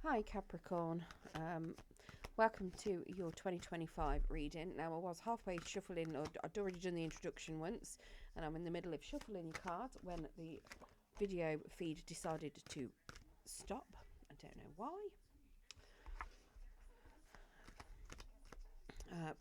Hi Capricorn, welcome to your 2025 reading. Now I was halfway shuffling, or I'd already done the introduction once, and I'm in the middle of shuffling your cards when the video feed decided to stop. I don't know why.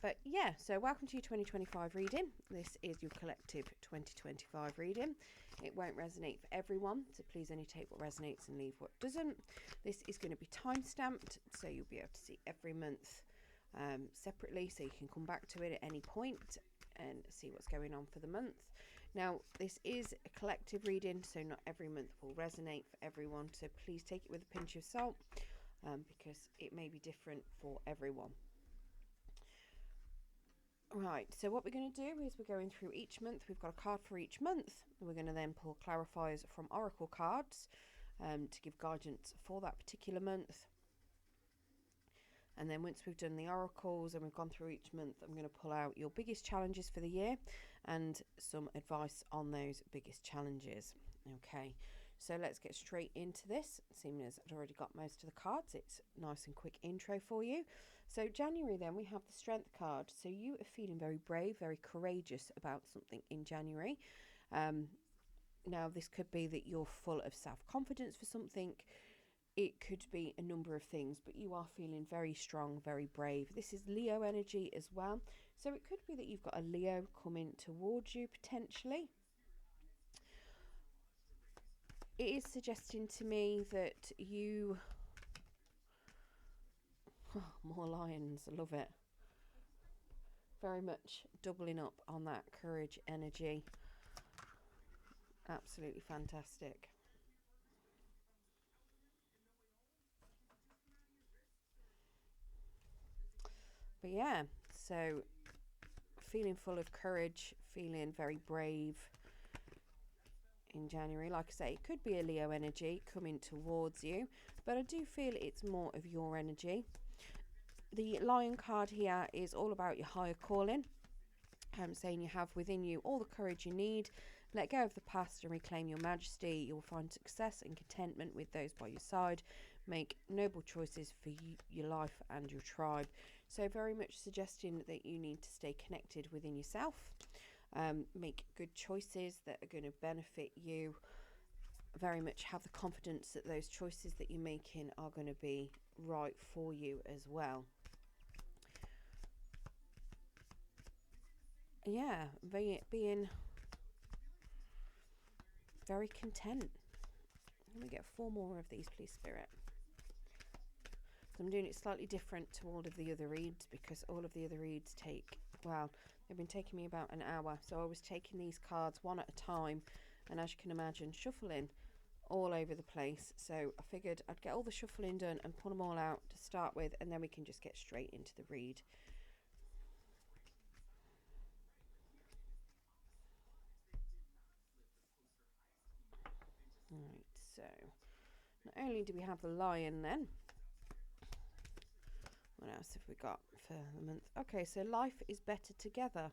But yeah, so welcome to your 2025 reading. This is your collective 2025 reading. It won't resonate for everyone, so please only take what resonates and leave what doesn't. This is going to be time stamped, so you'll be able to see every month separately, so you can come back to it at any point and see what's going on for the month. Now, this is a collective reading, so not every month will resonate for everyone, so please take it with a pinch of salt because it may be different for everyone. Right, so what we're going to do is we're going through each month. We've got a card for each month. We're going to then pull clarifiers from oracle cards to give guidance for that particular month. And then once we've done the oracles and we've gone through each month, I'm going to pull out your biggest challenges for the year and some advice on those biggest challenges. Okay, so let's get straight into this. Seeing as I've already got most of the cards, it's a nice and quick intro for you. So January, then we have the Strength card. So you are feeling very brave, very courageous about something in January. Now this could be that you're full of self-confidence for something. It could be a number of things, but you are feeling very strong, very brave. This is Leo energy as well. So it could be that you've got a Leo coming towards you potentially. It is suggesting to me that you... Oh, more lions, I love it. Very much doubling up on that courage energy. Absolutely fantastic. But yeah, so feeling full of courage, feeling very brave in January. Like I say, it could be a Leo energy coming towards you, but I do feel it's more of your energy. The Lion card here is all about your higher calling. Saying you have within you all the courage you need. Let go of the past and reclaim your majesty. You will find success and contentment with those by your side. Make noble choices for your life and your tribe. So very much suggesting that you need to stay connected within yourself. Make good choices that are going to benefit you. Very much have the confidence that those choices that you're making are going to be right for you as well. Yeah, being very content. Let me get 4 more of these, please, Spirit. So I'm doing it slightly different to all of the other reads because all of the other reads take, well, they've been taking me about an hour. So I was taking these cards one at a time and, as you can imagine, shuffling all over the place. So I figured I'd get all the shuffling done and pull them all out to start with, and then we can just get straight into the read. Alright, so not only do we have the Lion then, what else have we got for the month? Okay, so life is better together.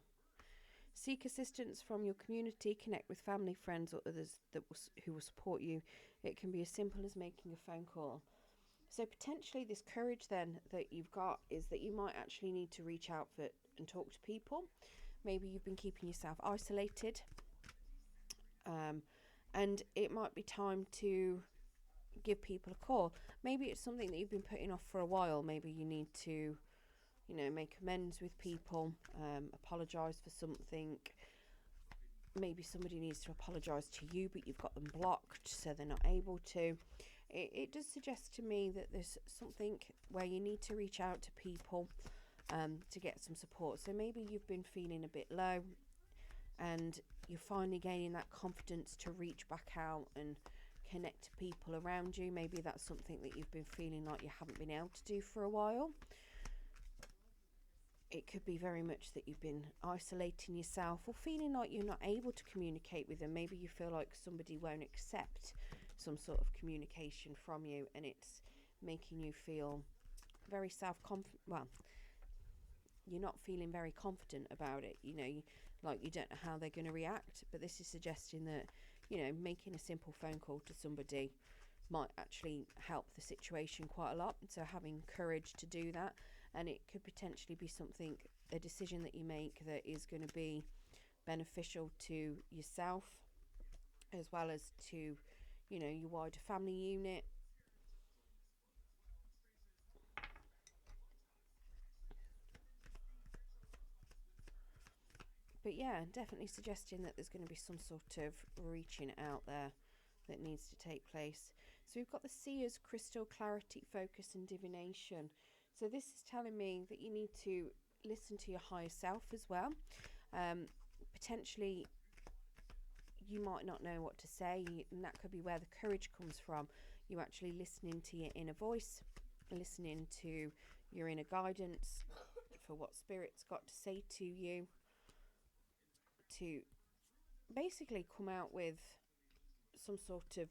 Seek assistance from your community, connect with family, friends or others who will support you. It can be as simple as making a phone call. So potentially this courage then that you've got is that you might actually need to reach out and talk to people. Maybe you've been keeping yourself isolated. And it might be time to give people a call. Maybe it's something that you've been putting off for a while. Maybe you need to, make amends with people, apologise for something. Maybe somebody needs to apologise to you, but you've got them blocked, so they're not able to. It does suggest to me that there's something where you need to reach out to people to get some support. So maybe you've been feeling a bit low and you're finally gaining that confidence to reach back out and connect to people around you. Maybe that's something that you've been feeling like you haven't been able to do for a while. It could be very much that you've been isolating yourself or feeling like you're not able to communicate with them. Maybe you feel like somebody won't accept some sort of communication from you, and it's making you feel very self-confident. Well, you're not feeling very confident about it. Like you don't know how they're going to react. But this is suggesting that, making a simple phone call to somebody might actually help the situation quite a lot. So having courage to do that, and it could potentially be something, a decision that you make that is going to be beneficial to yourself as well as to, you know, your wider family unit. But yeah, definitely suggesting that there's going to be some sort of reaching out there that needs to take place. So we've got the Seer's crystal, clarity, focus, and divination. So this is telling me that you need to listen to your higher self as well. Potentially, you might not know what to say, and that could be where the courage comes from. You actually listening to your inner voice, listening to your inner guidance for what spirit's got to say to you, to basically come out with some sort of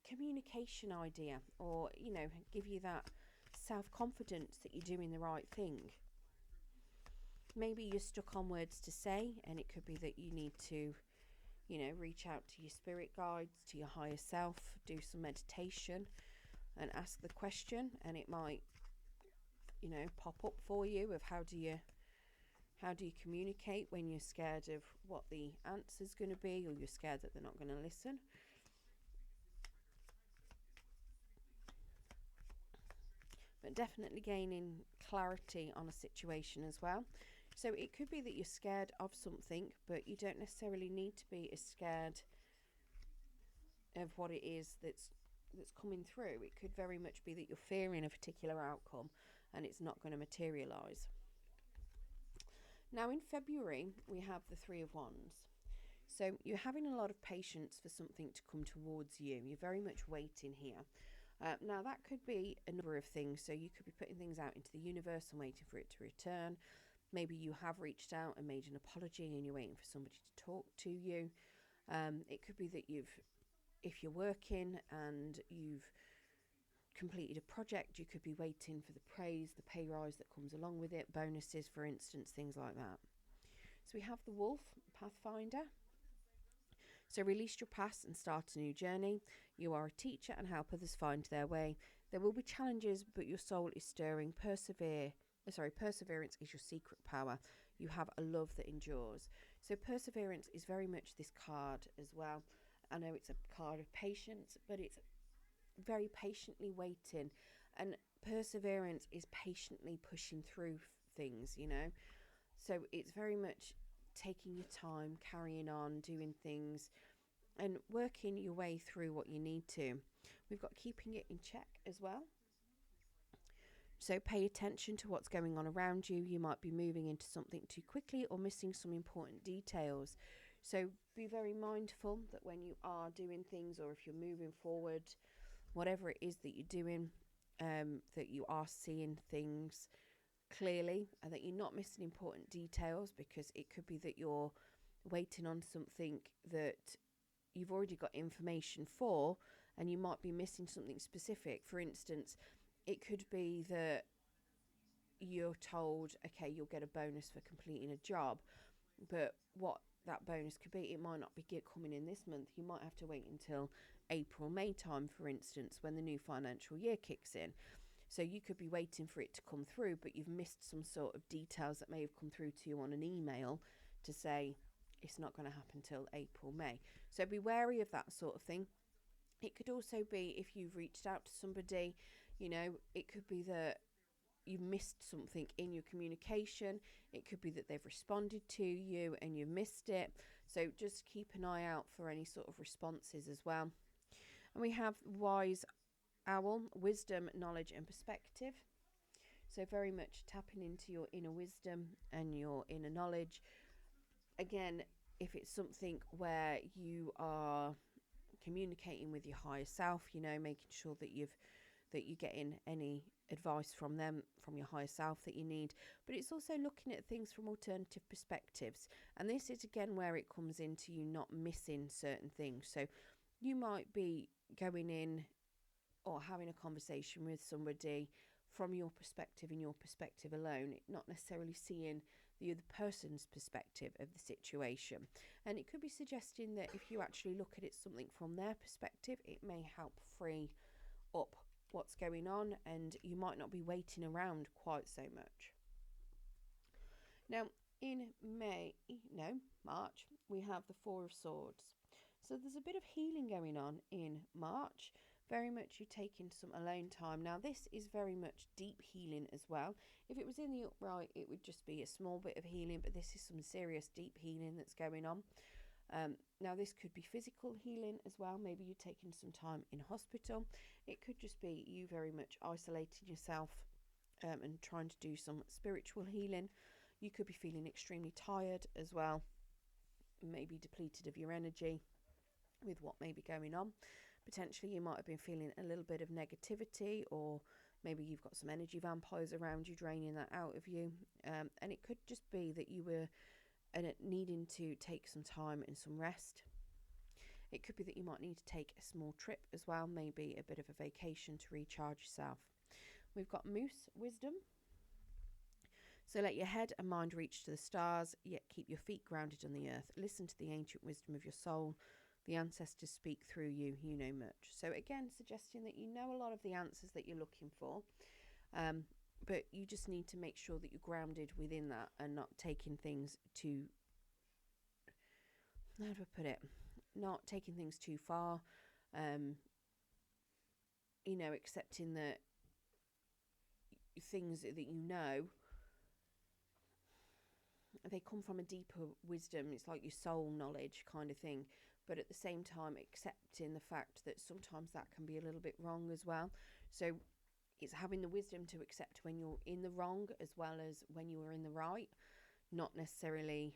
communication idea, or, you know, give you that self-confidence that you're doing the right thing. Maybe you're stuck on words to say, and it could be that you need to, you know, reach out to your spirit guides, to your higher self, do some meditation and ask the question, and it might, you know, pop up for you of how do you communicate when you're scared of what the answer's going to be, or you're scared that they're not going to listen. But definitely gaining clarity on a situation as well. So it could be that you're scared of something, but you don't necessarily need to be as scared of what it is that's coming through. It could very much be that you're fearing a particular outcome and it's not going to materialize. Now in February, we have the Three of Wands. So you're having a lot of patience for something to come towards you. You're very much waiting here. Now that could be a number of things. So you could be putting things out into the universe and waiting for it to return. Maybe you have reached out and made an apology and you're waiting for somebody to talk to you. It could be that if you're working and you've completed a project, you could be waiting for the praise, the pay rise that comes along with it, bonuses, for instance, things like that. So we have the Wolf, Pathfinder. So release your past and start a new journey. You are a teacher and help others find their way. There will be challenges, but your soul is stirring. Perseverance is your secret power. You have a love that endures. So perseverance is very much this card as well. I know it's a card of patience, but it's very patiently waiting. And perseverance is patiently pushing through things, you know. So it's very much taking your time, carrying on, doing things, and working your way through what you need to. We've got keeping it in check as well. So pay attention to what's going on around you. You might be moving into something too quickly or missing some important details. So be very mindful that when you are doing things, or if you're moving forward, whatever it is that you're doing, that you are seeing things clearly and that you're not missing important details, because it could be that you're waiting on something that you've already got information for and you might be missing something specific. For instance, it could be that you're told, okay, you'll get a bonus for completing a job, but what that bonus could be, it might not be coming in this month. You might have to wait until April, May time, for instance, when the new financial year kicks in. So you could be waiting for it to come through, but you've missed some sort of details that may have come through to you on an email to say it's not going to happen till April, May. So be wary of that sort of thing. It could also be if you've reached out to somebody, you know, it could be that you've missed something in your communication. It could be that they've responded to you and you've missed it. So just keep an eye out for any sort of responses as well. And we have Wise Owl, wisdom, knowledge and perspective. So very much tapping into your inner wisdom and your inner knowledge. Again, if it's something where you are communicating with your higher self, you know, making sure that you're getting any advice from them, from your higher self that you need. But it's also looking at things from alternative perspectives. And this is again where it comes into you not missing certain things. So you might be going in or having a conversation with somebody from your perspective and your perspective alone, not necessarily seeing the other person's perspective of the situation. And it could be suggesting that if you actually look at it something from their perspective, it may help free up what's going on, and you might not be waiting around quite so much. Now, in March, we have the Four of Swords. So there's a bit of healing going on in March. Very much you taking some alone time. Now, this is very much deep healing as well. If it was in the upright, it would just be a small bit of healing, but this is some serious deep healing that's going on. Now, this could be physical healing as well. Maybe you're taking some time in hospital. It could just be you very much isolating yourself and trying to do some spiritual healing. You could be feeling extremely tired as well, maybe depleted of your energy with what may be going on. Potentially you might have been feeling a little bit of negativity, or maybe you've got some energy vampires around you draining that out of you. And it could just be that you were needing to take some time and some rest. It could be that you might need to take a small trip as well, maybe a bit of a vacation to recharge yourself. We've got Moose Wisdom. So let your head and mind reach to the stars, yet keep your feet grounded on the earth. Listen to the ancient wisdom of your soul. The ancestors speak through you. You know much. So again, suggesting that you know a lot of the answers that you're looking for, but you just need to make sure that you're grounded within that and not taking things too, how do I put it? Not taking things too far. Accepting that things that you know, they come from a deeper wisdom. It's like your soul knowledge kind of thing, but at the same time accepting the fact that sometimes that can be a little bit wrong as well. So it's having the wisdom to accept when you're in the wrong as well as when you are in the right. Not necessarily,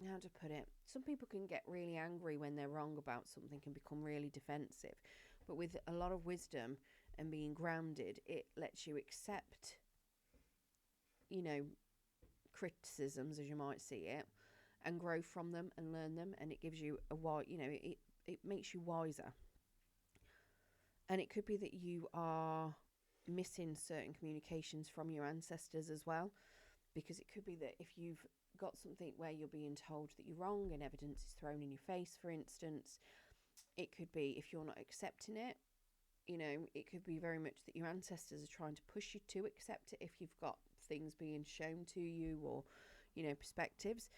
how to put it, some people can get really angry when they're wrong about something, can become really defensive, but with a lot of wisdom and being grounded, it lets you accept criticisms, as you might see it, and grow from them and learn them, and it gives you it makes you wiser. And it could be that you are missing certain communications from your ancestors as well, because it could be that if you've got something where you're being told that you're wrong and evidence is thrown in your face, for instance, it could be if you're not accepting it, it could be very much that your ancestors are trying to push you to accept it if you've got things being shown to you, or perspectives.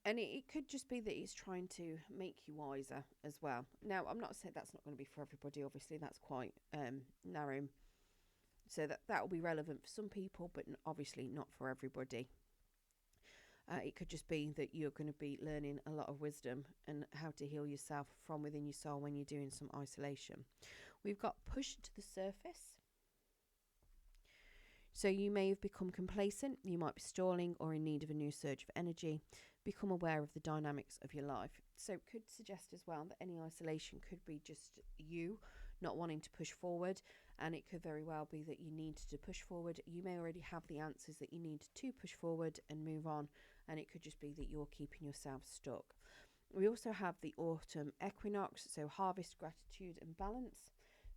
And it could just be that it's trying to make you wiser as well. Now, I'm not saying that's not going to be for everybody. Obviously, that's quite narrow, so that will be relevant for some people, but obviously not for everybody. It could just be that you're going to be learning a lot of wisdom and how to heal yourself from within your soul when you're doing some isolation. We've got pushed to the surface. So you may have become complacent, you might be stalling or in need of a new surge of energy. Become aware of the dynamics of your life. So it could suggest as well that any isolation could be just you not wanting to push forward, and it could very well be that you need to push forward. You may already have the answers that you need to push forward and move on, and it could just be that you're keeping yourself stuck. We also have the autumn equinox, so harvest, gratitude and balance.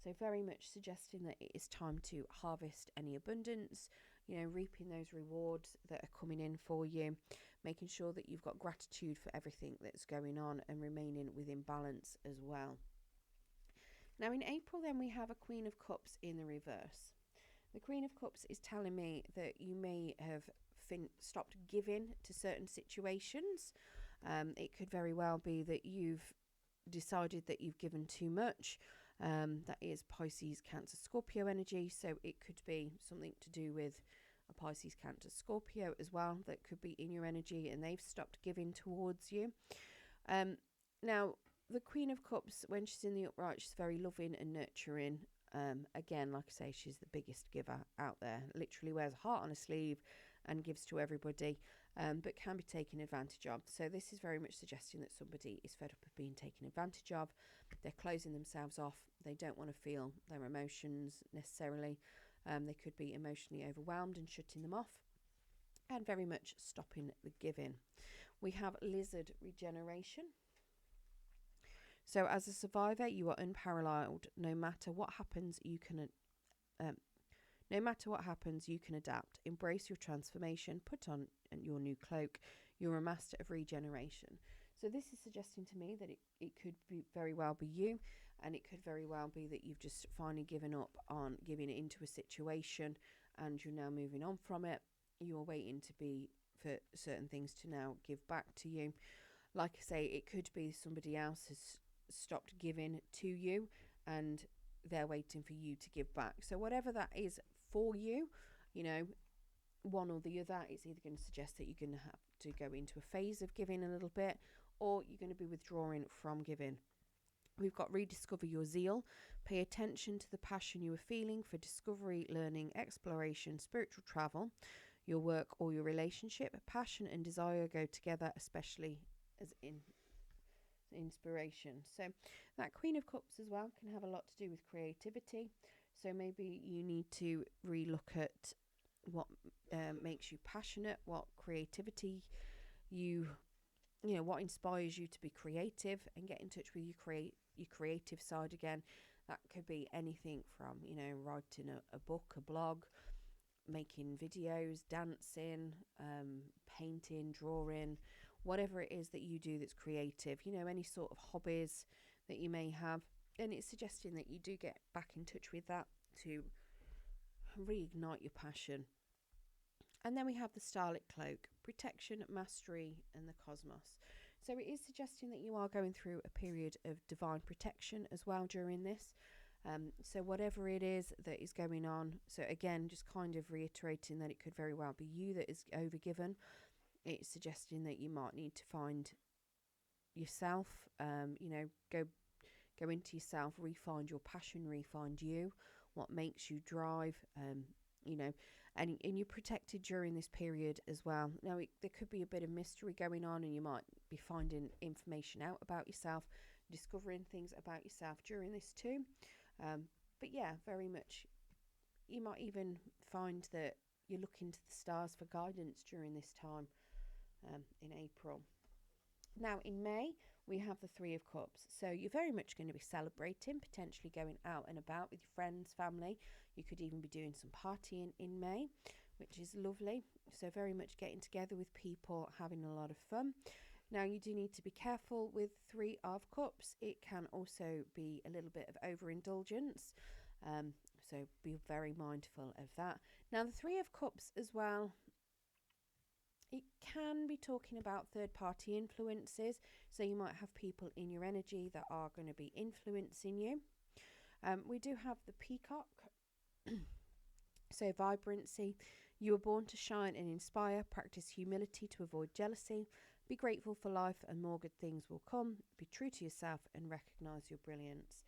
So very much suggesting that it is time to harvest any abundance, reaping those rewards that are coming in for you, making sure that you've got gratitude for everything that's going on and remaining within balance as well. Now in April then we have a Queen of Cups in the reverse. The Queen of Cups is telling me that you may have stopped giving to certain situations. It could very well be that you've decided that you've given too much. That is Pisces, Cancer, Scorpio energy. So it could be something to do with a Pisces, Cancer, Scorpio as well that could be in your energy, and they've stopped giving towards you. Now, the Queen of Cups, when she's in the upright, she's very loving and nurturing. Again, like I say, she's the biggest giver out there. Literally wears a heart on her sleeve and gives to everybody, but can be taken advantage of. So this is very much suggesting that somebody is fed up of being taken advantage of. They're closing themselves off. They don't want to feel their emotions necessarily. They could be emotionally overwhelmed and shutting them off, and very much stopping the giving. We have lizard regeneration. So as a survivor, you are unparalleled. No matter what happens, you can No matter what happens, you can adapt. Embrace your transformation. Put on your new cloak. You're a master of regeneration. So this is suggesting to me that it could be very well be you, and it could very well be that you've just finally given up on giving it into a situation and you're now moving on from it. You're waiting to be for certain things to now give back to you. Like I say, it could be somebody else has stopped giving to you and they're waiting for you to give back. So whatever that is for you, you know, one or the other, it's either going to suggest that you're going to have to go into a phase of giving a little bit, or you're going to be withdrawing from giving. We've got rediscover your zeal. Pay attention to the passion you are feeling for discovery, learning, exploration, spiritual travel, your work or your relationship. Passion and desire go together, especially as in inspiration. So that Queen of Cups as well can have a lot to do with creativity. So maybe you need to relook at what makes you passionate, what creativity you know, what inspires you to be creative, and get in touch with your creative side again. That could be anything from, you know, writing a book, a blog, making videos, dancing, painting, drawing, whatever it is that you do that's creative, you know, any sort of hobbies that you may have. And it's suggesting that you do get back in touch with that to reignite your passion. And then we have the Starlit Cloak, protection, mastery, and the cosmos. So it is suggesting that you are going through a period of divine protection as well during this. So whatever it is that is going on, so again, just kind of reiterating that it could very well be you that is overgiven. It's suggesting that you might need to find yourself, you know, go into yourself, re-find your passion, re-find you, what makes you drive, you know, and you're protected during this period as well. Now, there could be a bit of mystery going on, and you might be finding information out about yourself, discovering things about yourself during this too. But yeah, very much. You might even find that you're looking to the stars for guidance during this time in April. Now, in May, we have the Three of Cups. So you're very much going to be celebrating, potentially going out and about with your friends, family. You could even be doing some partying in May, which is lovely. So very much getting together with people, having a lot of fun. Now, you do need to be careful with Three of Cups. It can also be a little bit of overindulgence. So be very mindful of that. Now, the Three of Cups as well, it can be talking about third-party influences. So you might have people in your energy that are going to be influencing you. We do have the Peacock. So vibrancy. You were born to shine and inspire. Practice humility to avoid jealousy. Be grateful for life and more good things will come. Be true to yourself and recognise your brilliance.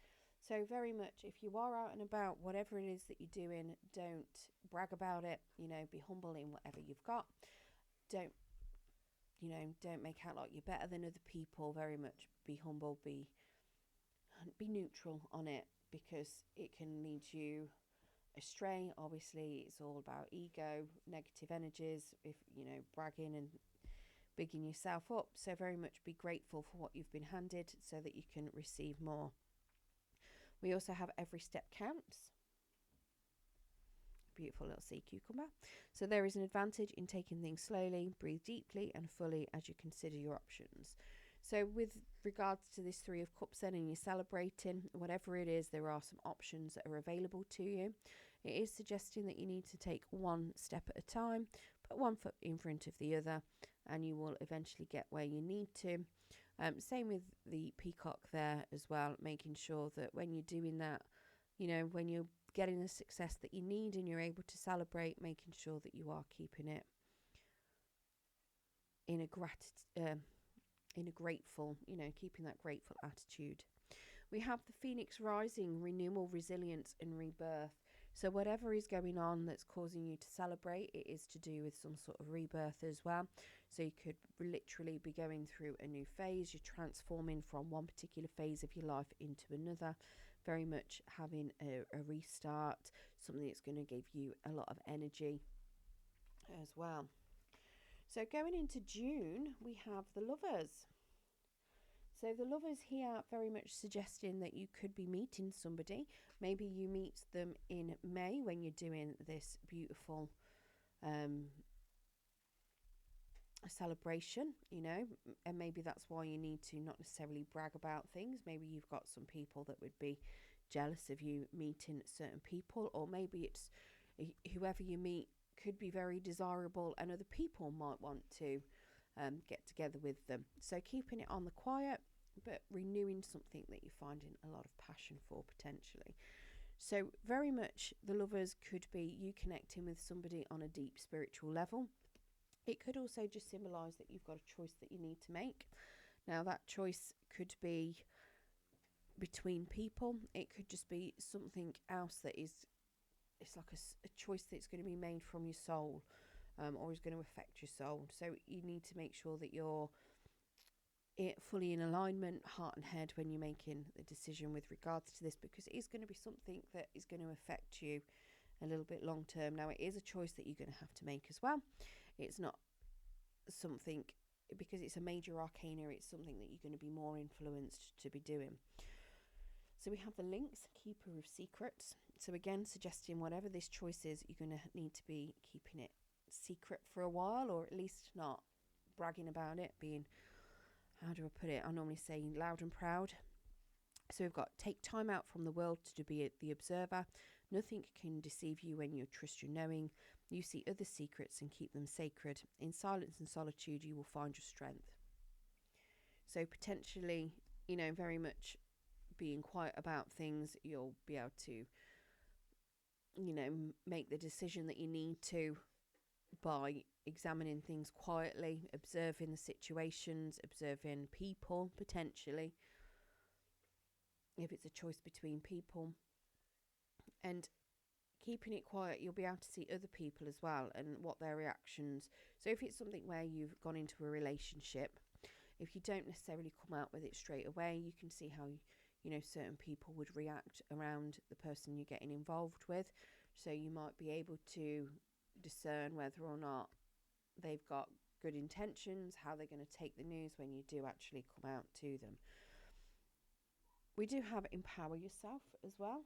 So very much, if you are out and about, whatever it is that you're doing, don't brag about it. You know, be humble in whatever you've got. Don't make out like you're better than other people. Very much be humble, be neutral on it, because it can lead you astray. Obviously, it's all about ego, negative energies, if you know, bragging and bigging yourself up. So very much be grateful for what you've been handed so that you can receive more. We also have every step counts. Beautiful little sea cucumber. So there is an advantage in taking things slowly. Breathe deeply and fully as you consider your options. So with regards to this Three of Cups then, and you're celebrating, whatever it is, there are some options that are available to you. It is suggesting that you need to take one step at a time, put one foot in front of the other, and you will eventually get where you need to. Same with the Peacock there as well, making sure that when you're doing that, you know, when you're getting the success that you need and you're able to celebrate, making sure that you are keeping it in a grateful, you know, keeping that grateful attitude. We have the Phoenix rising, renewal, resilience and rebirth. So whatever is going on that's causing you to celebrate, it is to do with some sort of rebirth as well. So you could literally be going through a new phase. You're transforming from one particular phase of your life into another. Very much having a restart, something that's going to give you a lot of energy as well. So going into June, we have the Lovers. So the Lovers here very much suggesting that you could be meeting somebody. Maybe you meet them in May when you're doing this beautiful celebration, you know, and maybe that's why you need to not necessarily brag about things. Maybe you've got some people that would be jealous of you meeting certain people, or maybe it's whoever you meet could be very desirable and other people might want to get together with them. So keeping it on the quiet, but renewing something that you're finding a lot of passion for potentially. So very much the Lovers could be you connecting with somebody on a deep spiritual level. It could also just symbolise that you've got a choice that you need to make. Now that choice could be between people. It could just be something else that is, it's like a choice that's going to be made from your soul, or is going to affect your soul. So you need to make sure that you're fully in alignment, heart and head, when you're making the decision with regards to this, because it is going to be something that is going to affect you a little bit long term. Now it is a choice that you're going to have to make as well. It's not something, because it's a major arcana, it's something that you're going to be more influenced to be doing. So we have the Lynx, Keeper of Secrets. So again, suggesting whatever this choice is, you're going to need to be keeping it secret for a while, or at least not bragging about it, being, how do I put it? I normally say loud and proud. So we've got take time out from the world to be the observer. Nothing can deceive you when you trust your knowing. You see other secrets and keep them sacred. In silence and solitude, you will find your strength. So potentially, you know, very much being quiet about things, you'll be able to, you know, make the decision that you need to by examining things quietly, observing the situations, observing people potentially, if it's a choice between people, and keeping it quiet, you'll be able to see other people as well and what their reactions. So if it's something where you've gone into a relationship, if you don't necessarily come out with it straight away, you can see how, you know, certain people would react around the person you're getting involved with. So you might be able to discern whether or not they've got good intentions, how they're going to take the news when you do actually come out to them. We do have empower yourself as well.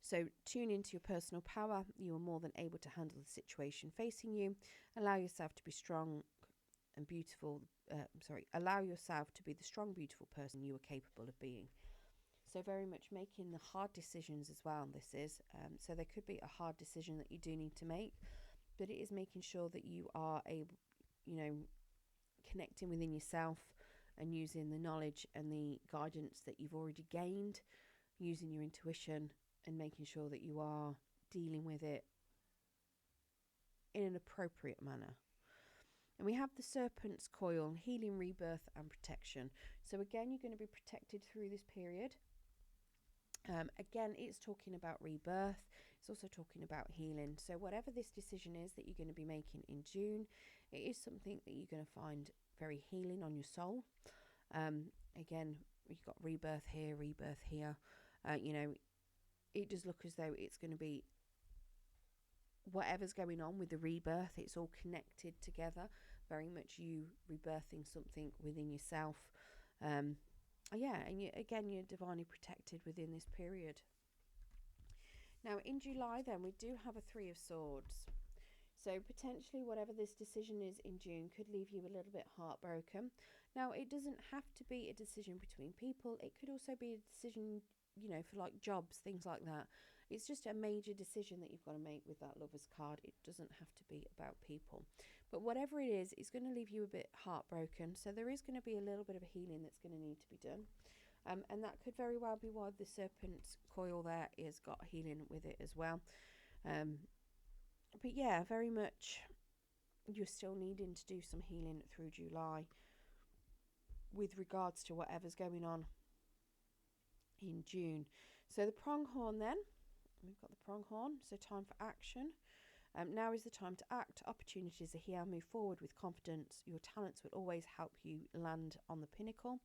So tune into your personal power. You are more than able to handle the situation facing you. Allow yourself to be strong and beautiful. Allow yourself to be the strong, beautiful person you are capable of being. So very much making the hard decisions as well. This is so there could be a hard decision that you do need to make, but it is making sure that you are able, you know, connecting within yourself and using the knowledge and the guidance that you've already gained, using your intuition and making sure that you are dealing with it in an appropriate manner. And we have the Serpent's Coil, healing, rebirth and protection. So again, you're going to be protected through this period. Again, it's talking about rebirth. It's also talking about healing. So whatever this decision is that you're going to be making in June, it is something that you're going to find very healing on your soul. Again, you've got rebirth here, rebirth here. You know, it does look as though it's going to be whatever's going on with the rebirth, it's all connected together. Very much you rebirthing something within yourself. Yeah, and you're divinely protected within this period. Now in July then we do have a Three of Swords. So potentially whatever this decision is in June could leave you a little bit heartbroken. Now it doesn't have to be a decision between people. It could also be a decision, you know, for like jobs, things like that. It's just a major decision that you've got to make with that Lover's card. It doesn't have to be about people. But whatever it is, it's going to leave you a bit heartbroken. So there is going to be a little bit of a healing that's going to need to be done. And that could very well be why the Serpent's Coil there is got healing with it as well. But yeah, very much you're still needing to do some healing through July with regards to whatever's going on in June. So the pronghorn then, we've got the pronghorn, so time for action. Now is the time to act. Opportunities are here. Move forward with confidence. Your talents will always help you land on the pinnacle.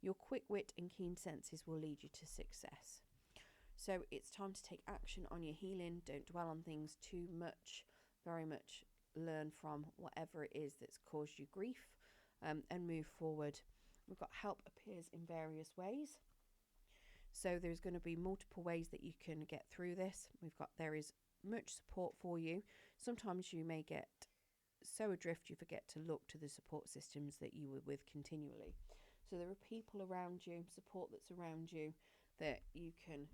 Your quick wit and keen senses will lead you to success. So it's time to take action on your healing. Don't dwell on things too much. Very much learn from whatever it is that's caused you grief, and move forward. We've got help appears in various ways. So there's going to be multiple ways that you can get through this. There is much support for you. Sometimes you may get so adrift you forget to look to the support systems that you were with continually. So there are people around you, support that's around you that you can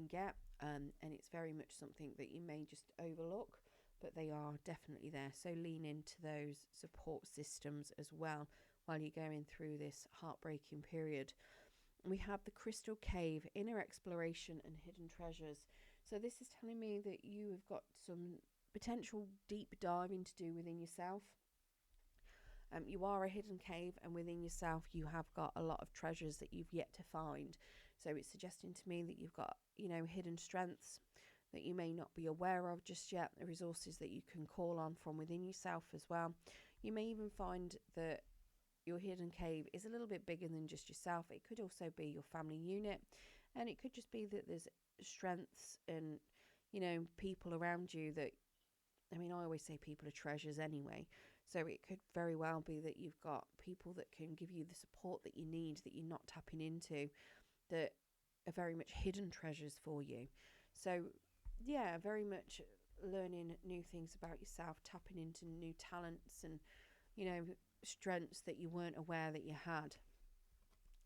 get, and it's very much something that you may just overlook, but they are definitely there. So lean into those support systems as well while you're going through this heartbreaking period. We have the Crystal Cave, inner exploration and hidden treasures. So this is telling me that you have got some potential deep diving to do within yourself. You are a hidden cave, and within yourself you have got a lot of treasures that you've yet to find. So it's suggesting to me that you've got, hidden strengths that you may not be aware of just yet, the resources that you can call on from within yourself as well. You may even find that your hidden cave is a little bit bigger than just yourself. It could also be your family unit, and it could just be that there's strengths and, people around you that, I always say people are treasures anyway. So it could very well be that you've got people that can give you the support that you need, that you're not tapping into, that are very much hidden treasures for you. So yeah, very much learning new things about yourself, tapping into new talents and, strengths that you weren't aware that you had.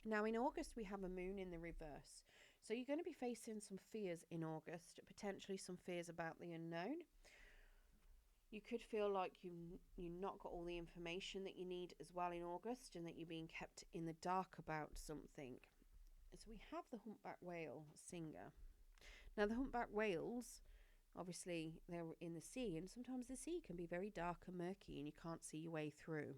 Now in August we have a moon in the reverse. So you're going to be facing some fears in August, potentially some fears about the unknown. You could feel like you've not got all the information that you need as well in August, and that you're being kept in the dark about something. So we have the humpback whale singer. Now the humpback whales, obviously they're in the sea, and sometimes the sea can be very dark and murky and you can't see your way through.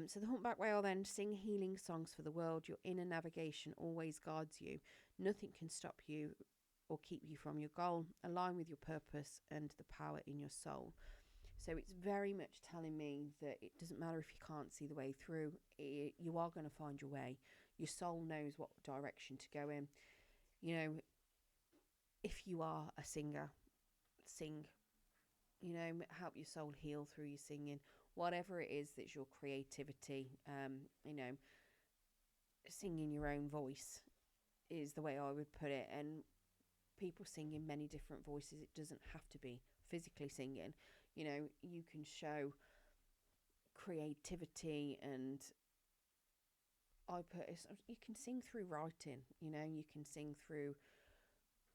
So the humpback whale then sing healing songs for the world. Your inner navigation always guides you. Nothing can stop you or keep you from your goal. Align with your purpose and the power in your soul. So it's very much telling me that it doesn't matter if you can't see the way through. You are going to find your way. Your soul knows what direction to go in. If you are a singer, sing. Help your soul heal through your singing. Whatever it is that's your creativity, singing your own voice is the way I would put it. And people sing in many different voices. It doesn't have to be physically singing. You can show creativity, and you can sing through writing, you can sing through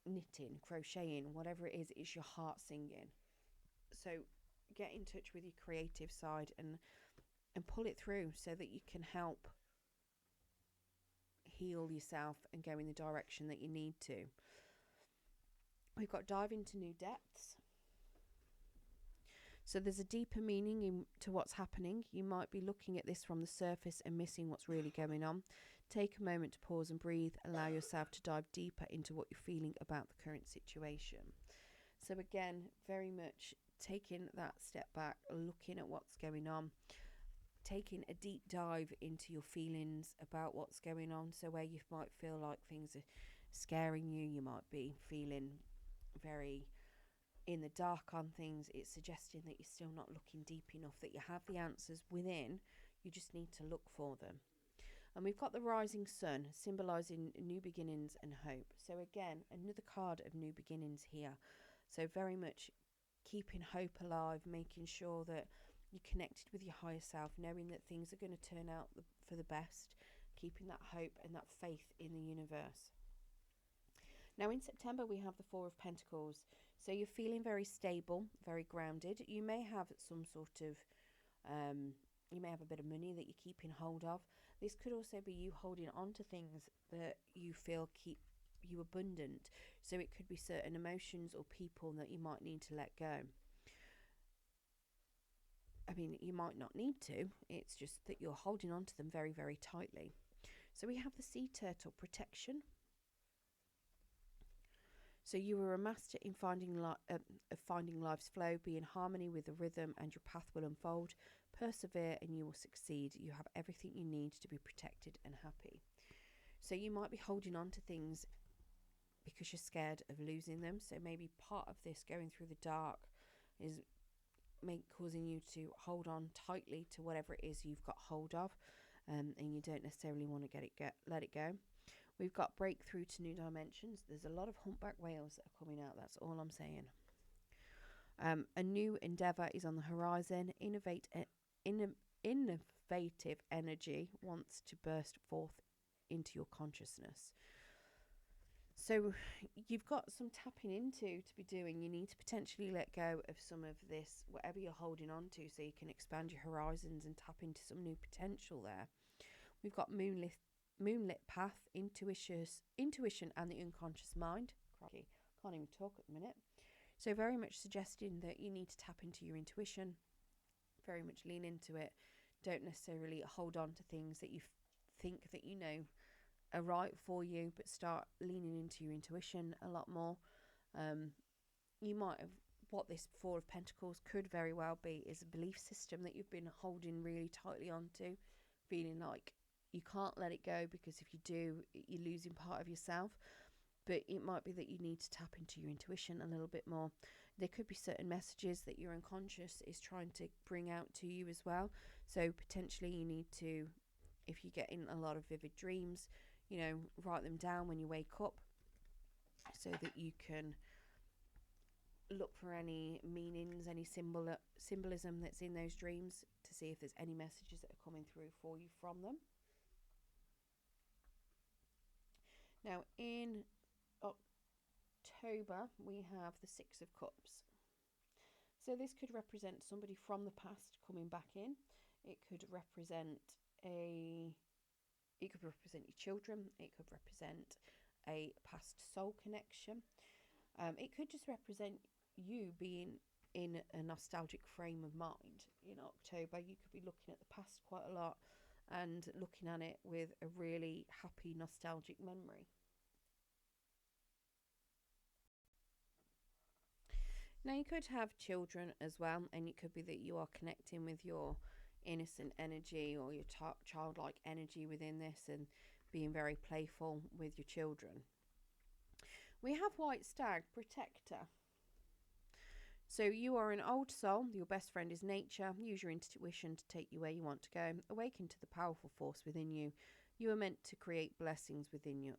knitting, crocheting, whatever it is, it's your heart singing. So get in touch with your creative side and pull it through so that you can help heal yourself and go in the direction that you need to. We've got dive into new depths. So there's a deeper meaning to what's happening. You might be looking at this from the surface and missing what's really going on. Take a moment to pause and breathe. Allow yourself to dive deeper into what you're feeling about the current situation. So again, very much taking that step back, looking at what's going on, taking a deep dive into your feelings about what's going on. So where you might feel like things are scaring you, you might be feeling very in the dark on things, it's suggesting that you're still not looking deep enough, that you have the answers within, you just need to look for them. And we've got the rising sun, symbolizing new beginnings and hope. So again, another card of new beginnings here. So very much keeping hope alive, making sure that you're connected with your higher self, knowing that things are going to turn out for the best, keeping that hope and that faith in the universe. Now in September we have the Four of Pentacles. So you're feeling very stable, very grounded. You may have some sort of, you may have a bit of money that you're keeping hold of. This could also be you holding on to things that you feel keep you abundant. So it could be certain emotions or people that you might need to let go. You might not need to. It's just that you're holding on to them very, very tightly. So we have the sea turtle, protection. So you are a master in finding life's flow. Be in harmony with the rhythm and your path will unfold. Persevere and you will succeed. You have everything you need to be protected and happy. So you might be holding on to things because you're scared of losing them. So maybe part of this going through the dark is causing you to hold on tightly to whatever it is you've got hold of. and you don't necessarily want to let it go. We've got breakthrough to new dimensions. There's a lot of humpback whales that are coming out. That's all I'm saying. A new endeavour is on the horizon. Innovative energy wants to burst forth into your consciousness. So you've got some tapping into to be doing. You need to potentially let go of some of this, whatever you're holding on to, so you can expand your horizons and tap into some new potential there. We've got moonlit path, intuition and the unconscious mind. Crikey, can't even talk at the minute. So very much suggesting that you need to tap into your intuition, very much lean into it. Don't necessarily hold on to things that you think that you know are right for you, but start leaning into your intuition a lot more. You might have, what this Four of Pentacles could very well be, is a belief system that you've been holding really tightly onto, feeling like you can't let it go, because if you do, you're losing part of yourself. But it might be that you need to tap into your intuition a little bit more. There could be certain messages that your unconscious is trying to bring out to you as well. So potentially you need to, if you get in a lot of vivid dreams, write them down when you wake up, so that you can look for any meanings, any symbolism that's in those dreams, to see if there's any messages that are coming through for you from them. Now in October we have the Six of Cups. So this could represent somebody from the past coming back in. It could represent your children. It could represent a past soul connection. It could just represent you being in a nostalgic frame of mind. In October, you could be looking at the past quite a lot and looking at it with a really happy, nostalgic memory. Now, you could have children as well, and it could be that you are connecting with your innocent energy or your childlike energy within this, and being very playful with your children. We have White Stag, Protector. So you are an old soul. Your best friend is nature. Use your intuition to take you where you want to go. Awaken to the powerful force within you. You are meant to create blessings within you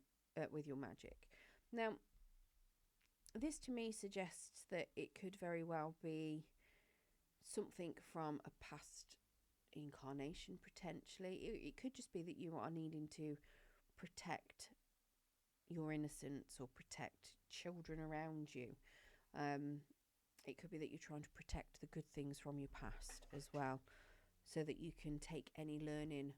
with your magic. Now, this to me suggests that it could very well be something from a past incarnation, potentially. It could just be that you are needing to protect your innocence or protect children around you. It could be that you're trying to protect the good things from your past as well, so that you can take any learning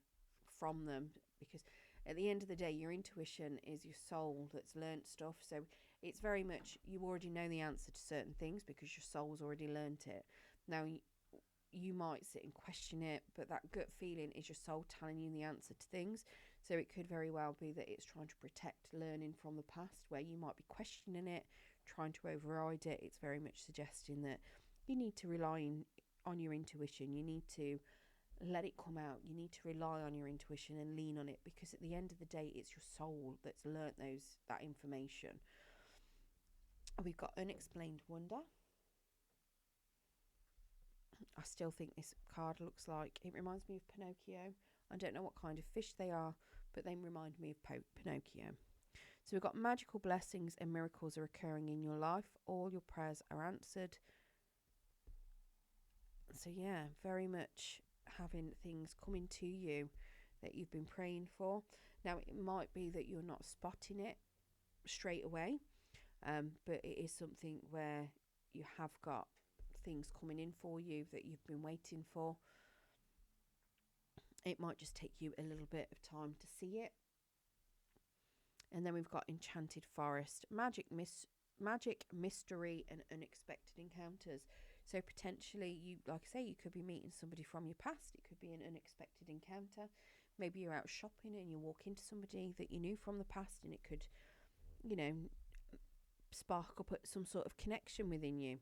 from them, because at the end of the day, your intuition is your soul that's learnt stuff. So it's very much, you already know the answer to certain things because your soul's already learnt it. Now, you might sit and question it, but that gut feeling is your soul telling you the answer to things. So it could very well be that it's trying to protect learning from the past, where you might be questioning it, trying to override it. It's very much suggesting that you need to rely on your intuition. You need to let it come out. You need to rely on your intuition and lean on it, because at the end of the day, it's your soul that's learnt that information. We've got Unexplained Wonder. I still think this card looks like, it reminds me of Pinocchio. I don't know what kind of fish they are, but they remind me of Pinocchio. So we've got magical blessings and miracles are occurring in your life. All your prayers are answered. So yeah, very much having things coming to you that you've been praying for. Now, it might be that you're not spotting it straight away, but it is something where you have got things coming in for you that you've been waiting for. It might just take you a little bit of time to see it. And then we've got Enchanted Forest, magic, mystery, and unexpected encounters. So potentially, like I say, you could be meeting somebody from your past. It could be an unexpected encounter. Maybe you're out shopping and you walk into somebody that you knew from the past, and it could, spark up some sort of connection within you.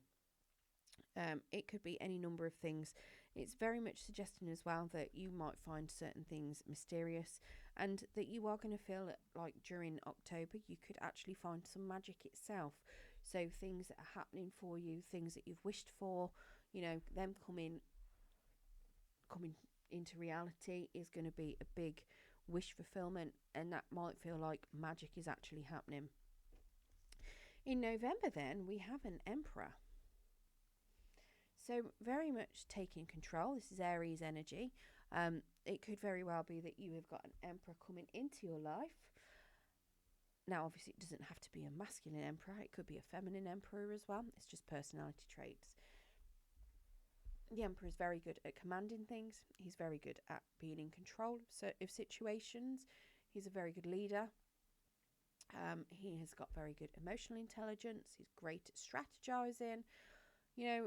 It could be any number of things. It's very much suggesting as well that you might find certain things mysterious, and that you are going to feel like during October you could actually find some magic itself. So things that are happening for you, things that you've wished for, them coming into reality is going to be a big wish fulfillment, and that might feel like magic is actually happening. In November, then, we have an Emperor. So very much taking control. This is Aries energy. It could very well be that you have got an Emperor coming into your life. Now, obviously, it doesn't have to be a masculine Emperor. It could be a feminine Emperor as well. It's just personality traits. The Emperor is very good at commanding things. He's very good at being in control of situations. He's a very good leader. He has got very good emotional intelligence. He's great at strategizing. You know,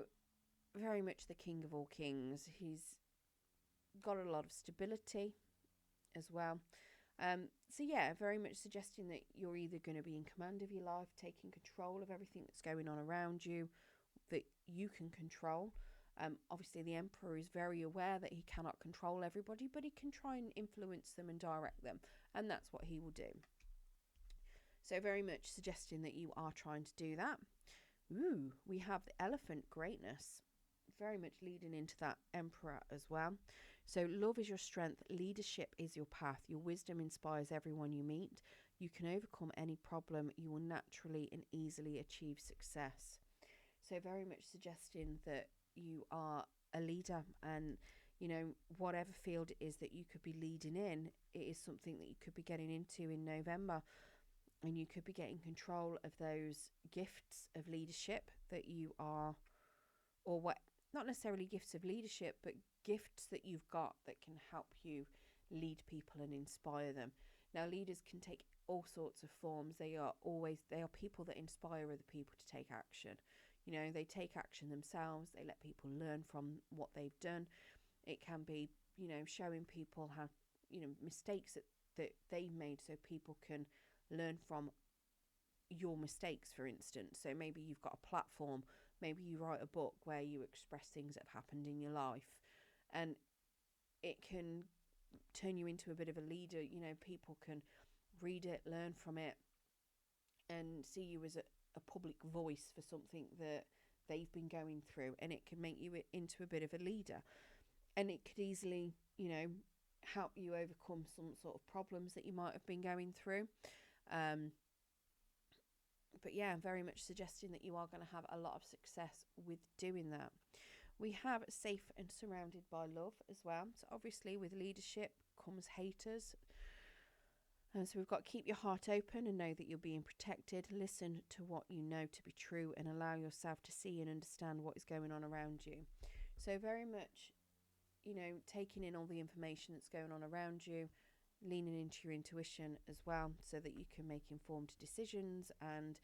very much the king of all kings. He's got a lot of stability as well. So yeah, very much suggesting that you're either going to be in command of your life, taking control of everything that's going on around you, that you can control. Obviously, the Emperor is very aware that he cannot control everybody, but he can try and influence them and direct them, and that's what he will do. So very much suggesting that you are trying to do that. Ooh, we have the Elephant, greatness, very much leading into that Emperor as well. So love is your strength, leadership is your path, your wisdom inspires everyone you meet, you can overcome any problem, you will naturally and easily achieve success. So very much suggesting that you are a leader, and you know, whatever field it is that you could be leading in, it is something that you could be getting into in November, and you could be getting control of those gifts of leadership that you are, or what, not necessarily gifts of leadership, but gifts that you've got that can help you lead people and inspire them. Now, leaders can take all sorts of forms. They are people that inspire other people to take action. You know, they take action themselves. They let people learn from what they've done. It can be, you know, showing people how, you know, mistakes that they've made, so people can learn from your mistakes, for instance. So maybe you've got a platform, maybe you write a book where you express things that have happened in your life, and it can turn you into a bit of a leader. You know, people can read it, learn from it, and see you as a public voice for something that they've been going through, and it can make you into a bit of a leader, and it could easily, you know, help you overcome some sort of problems that you might have been going through. But yeah, very much suggesting that you are going to have a lot of success with doing that. We have safe and surrounded by love as well. So obviously with leadership comes haters. And so we've got keep your heart open and know that you're being protected. Listen to what you know to be true and allow yourself to see and understand what is going on around you. So very much, you know, taking in all the information that's going on around you, leaning into your intuition as well, so that you can make informed decisions and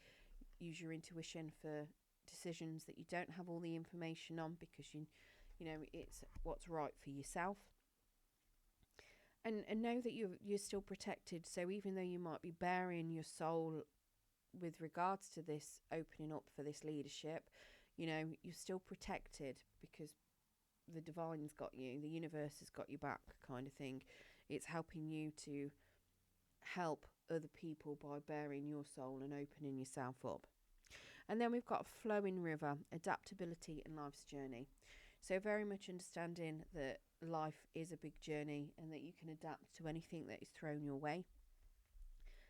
use your intuition for decisions that you don't have all the information on, because you know it's what's right for yourself. And know that you're still protected. So even though you might be bearing your soul with regards to this opening up for this leadership, you know, you're still protected, because the divine's got you, the universe has got you back, kind of thing. It's helping you to help other people by bearing your soul and opening yourself up. And then we've got a flowing river, adaptability and life's journey. So very much understanding that life is a big journey and that you can adapt to anything that is thrown your way.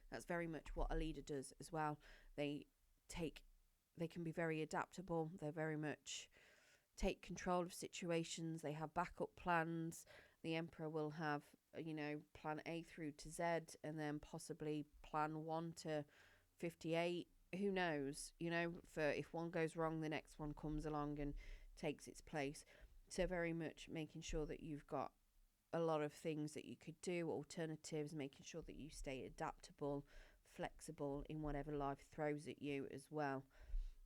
That's very much what a leader does as well. They can be very adaptable. They're very much take control of situations. They have backup plans. The Emperor will have, you know, plan A through to Z, and then possibly plan 1 to 58. Who knows, you know, for if one goes wrong, the next one comes along and takes its place. So very much making sure that you've got a lot of things that you could do, alternatives, making sure that you stay adaptable, flexible in whatever life throws at you as well.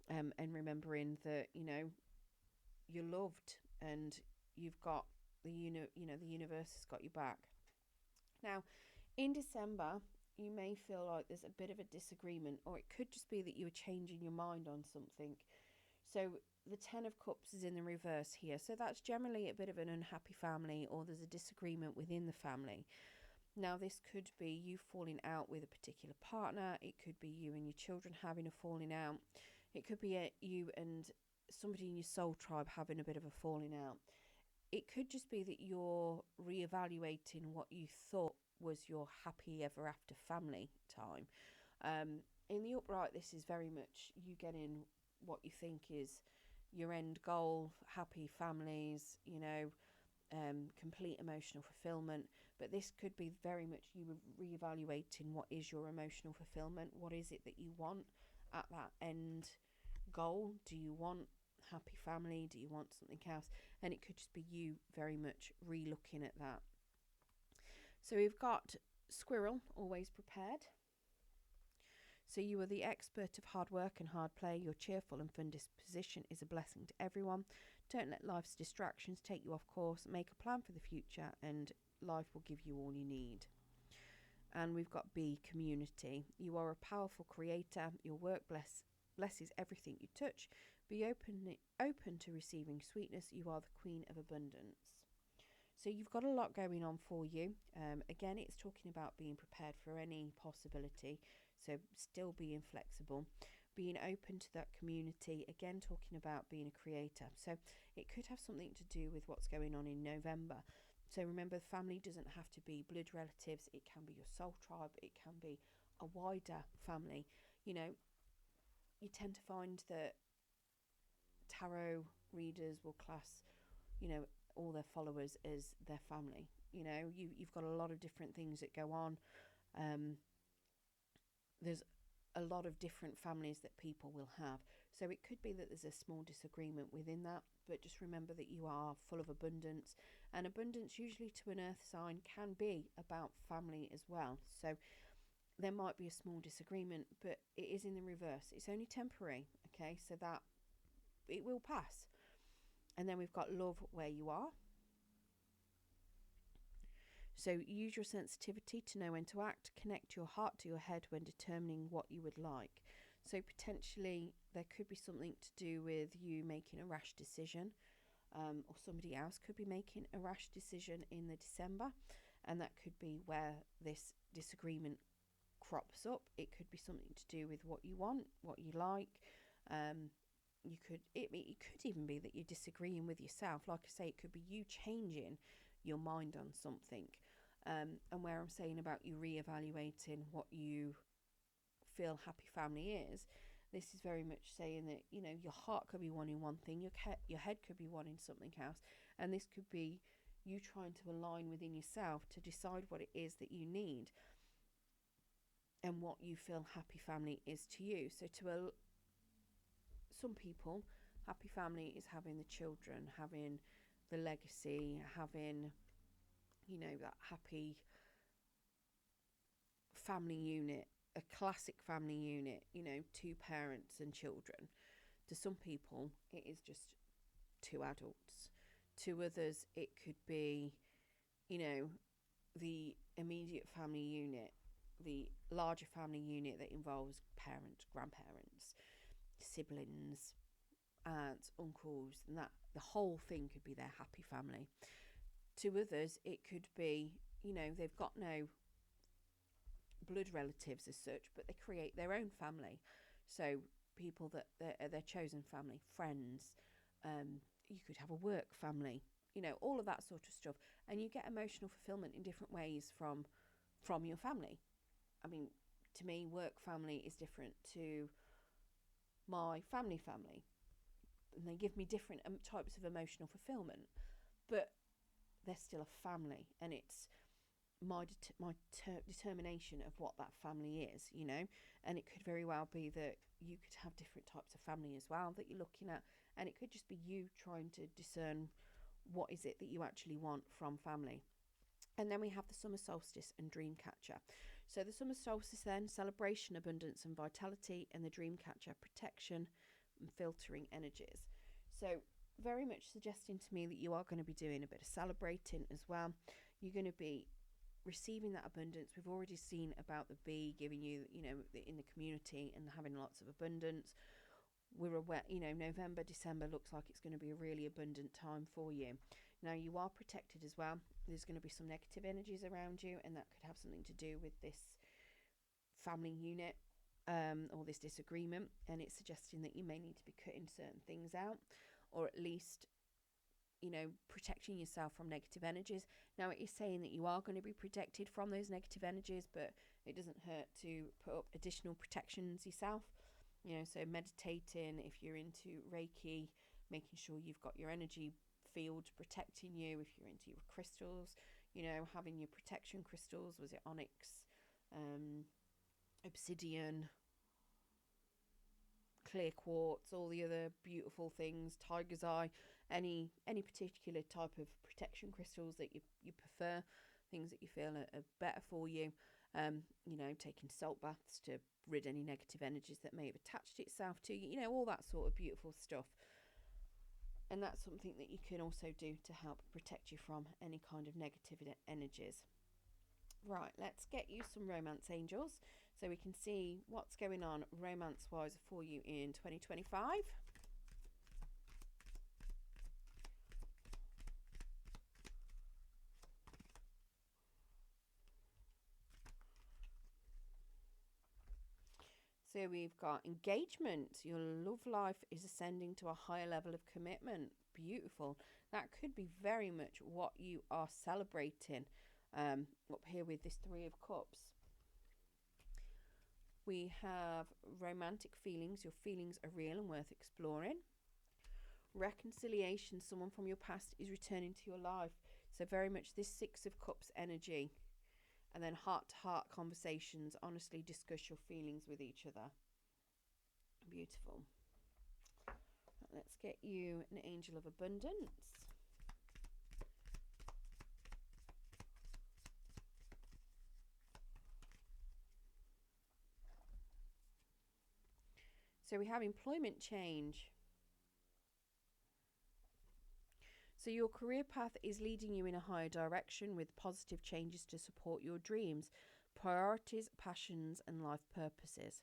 And remembering that, you know, you're loved and you've got the universe has got your back. Now, in December, you may feel like there's a bit of a disagreement, or it could just be that you are changing your mind on something. So the 10 of Cups is in the reverse here. So that's generally a bit of an unhappy family, or there's a disagreement within the family. Now, this could be you falling out with a particular partner. It could be you and your children having a falling out. It could be you and somebody in your soul tribe having a bit of a falling out. it could just be that you're reevaluating what you thought was your happy ever after family time. In the upright, this is very much you getting what you think is your end goal, happy families, complete emotional fulfillment. But this could be very much you reevaluating what is your emotional fulfillment, what is it that you want at that end goal. Do you want happy family? Do you want something else? And it could just be you very much re-looking at that. So we've got squirrel, always prepared. So you are the expert of hard work and hard play. Your cheerful and fun disposition is a blessing to everyone. Don't let life's distractions take you off course. Make a plan for the future and life will give you all you need. And we've got B, community. You are a powerful creator. Your work blesses everything you touch. Be open to receiving sweetness. You are the queen of abundance. So you've got a lot going on for you. Again, it's talking about being prepared for any possibility. So still being flexible, being open to that community. Again, talking about being a creator. So it could have something to do with what's going on in November. So remember, family doesn't have to be blood relatives. It can be your soul tribe. It can be a wider family. You tend to find that tarot readers will class, all their followers as their family. You've got a lot of different things that go on. There's a lot of different families that people will have. So it could be that there's a small disagreement within that, but just remember that you are full of abundance, and abundance usually to an earth sign can be about family as well. So there might be a small disagreement, but it is in the reverse. It's only temporary, okay? So that it will pass. And then we've got love, where you are. So use your sensitivity to know when to act. Connect your heart to your head when determining what you would like. So potentially there could be something to do with you making a rash decision, or somebody else could be making a rash decision in the December, and that could be where this disagreement crops up. It could be something to do with what you want, what you like. It could even be that you're disagreeing with yourself. Like I say, it could be you changing your mind on something. And where I'm saying about you reevaluating what you feel happy family is, this is very much saying that your heart could be wanting one thing, your head could be wanting something else, and this could be you trying to align within yourself to decide what it is that you need and what you feel happy family is to you. So some people, happy family is having the children, having the legacy, having that happy family unit, a classic family unit, 2 parents and children. To some people it is just 2 adults. To others it could be the immediate family unit, the larger family unit that involves parents, grandparents, siblings, aunts, uncles, and that the whole thing could be their happy family. To others it could be they've got no blood relatives as such, but they create their own family. So people that are their chosen family, friends, you could have a work family, all of that sort of stuff, and you get emotional fulfillment in different ways from your family. I mean, to me, work family is different to my family, and they give me different types of emotional fulfillment, but they're still a family, and it's my determination of what that family is, and it could very well be that you could have different types of family as well that you're looking at, and it could just be you trying to discern what is it that you actually want from family. And then we have the summer solstice and dream catcher. So the summer solstice, then, celebration, abundance and vitality, and the dream catcher, protection and filtering energies. So very much suggesting to me that you are going to be doing a bit of celebrating as well. You're going to be receiving that abundance. We've already seen about the bee giving you, in the community and having lots of abundance. We're aware, November, December looks like it's going to be a really abundant time for you. Now, you are protected as well. There's going to be some negative energies around you, and that could have something to do with this family unit, or this disagreement, and it's suggesting that you may need to be cutting certain things out, or at least you know, protecting yourself from negative energies. Now, it is saying that you are going to be protected from those negative energies, but it doesn't hurt to put up additional protections yourself. You know, so meditating, if you're into Reiki, making sure you've got your energy field protecting you. If you're into your crystals, you know, having your protection crystals, was it onyx, obsidian, clear quartz, all the other beautiful things, tiger's eye, any particular type of protection crystals that you prefer, things that you feel are better for you. You know, taking salt baths to rid any negative energies that may have attached itself to you, you know, all that sort of beautiful stuff. And that's something that you can also do to help protect you from any kind of negative energies. Right, let's get you some romance angels so we can see what's going on romance wise for you in 2025. So we've got engagement. Your love life is ascending to a higher level of commitment. Beautiful. That could be very much what you are celebrating up here with this Three of Cups. We have romantic feelings. Your feelings are real and worth exploring. Reconciliation. Someone from your past is returning to your life. So very much this Six of Cups energy. And then heart-to-heart conversations. Honestly discuss your feelings with each other. Beautiful. Let's get you an angel of abundance. So we have employment change. So your career path is leading you in a higher direction with positive changes to support your dreams, priorities, passions, and life purposes.